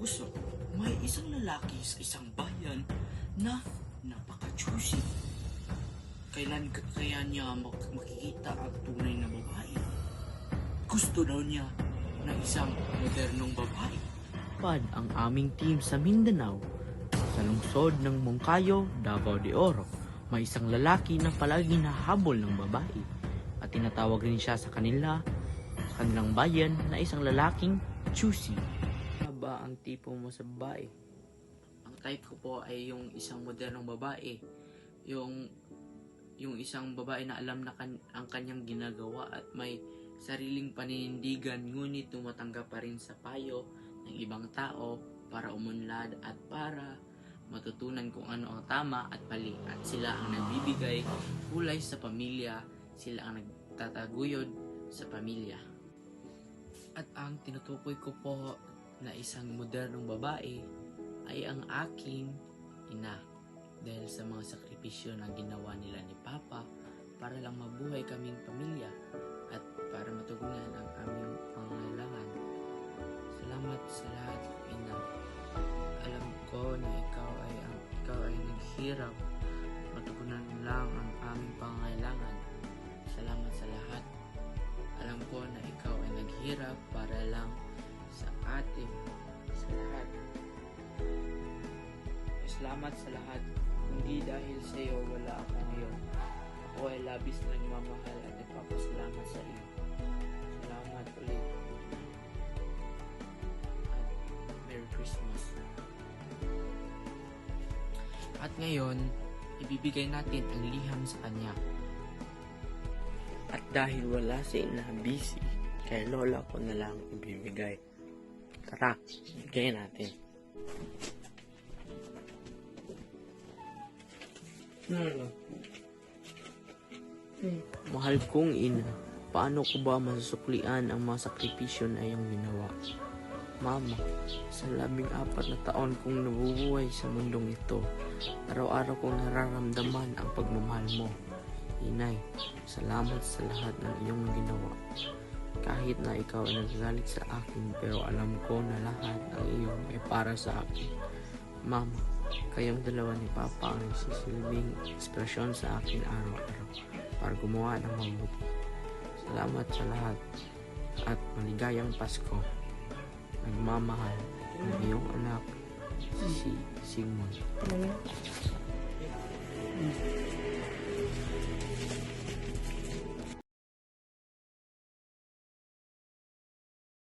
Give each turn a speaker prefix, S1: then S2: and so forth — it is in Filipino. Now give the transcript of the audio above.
S1: Puso, may isang lalaki sa isang bayan na napaka-choosy. Kailan kaya niya makikita ang tunay na babae? Gusto daw niya na isang modernong babae. Pad ang aming team sa Mindanao, sa lungsod ng Moncayo, Davao de Oro. May isang lalaki na palagi nahabol ng babae at tinatawag rin siya sa kanilang bayan na isang lalaking choosy. Ano ba ang tipo mo sa babae? Ang type ko po ay yung isang modernong babae. Yung isang babae na alam na ang kanyang ginagawa at may sariling paninindigan, ngunit tumatanggap pa rin sa payo ng ibang tao para umunlad at para matutunan kung ano ang tama at mali, at sila ang nagbibigay kulay sa pamilya, sila ang nagtataguyod sa pamilya. At ang tinutukoy ko po na isang modernong babae ay ang aking ina, dahil sa mga sakripisyo na ginawa nila ni Papa para lang mabuhay kaming pamilya at para matugunan ang aming pangangailangan. Salamat sa lahat, ina. Alam ko na ikaw ay naghirap, matugunan lang ang aming pangangailangan. Salamat sa lahat. Alam ko na ikaw ay naghirap para lang sa atin, sa lahat. Salamat sa lahat. Hindi dahil sa iyo wala ako ngayon. Ako ay labis na nagmamahal at nagpapasalamat sa iyo. Salamat ulit. At Merry Christmas. At ngayon, ibibigay natin ang liham sa kanya. At dahil wala si ina, busy, kay lola ko na lang ibibigay. Tara, bigay natin. Mahal kong ina, paano ko ba masusuklian ang mga sakripisyo na iyong ginawa? Mama, sa 14 na taon kong nabubuhay sa mundong ito, araw-araw kong nararamdaman ang pagmamahal mo. Inay, salamat sa lahat ng iyong ginawa. Kahit na ikaw ay nagagalit sa akin, pero alam ko na lahat ng iyon ay para sa akin. Mama, kayong dalawa ni Papa ang nagsisilbing inspirasyon sa akin araw-araw para gumawa ng mabuti. Salamat sa lahat at maligayang Pasko. Nagmamahal ang iyong anak, si Sigmund.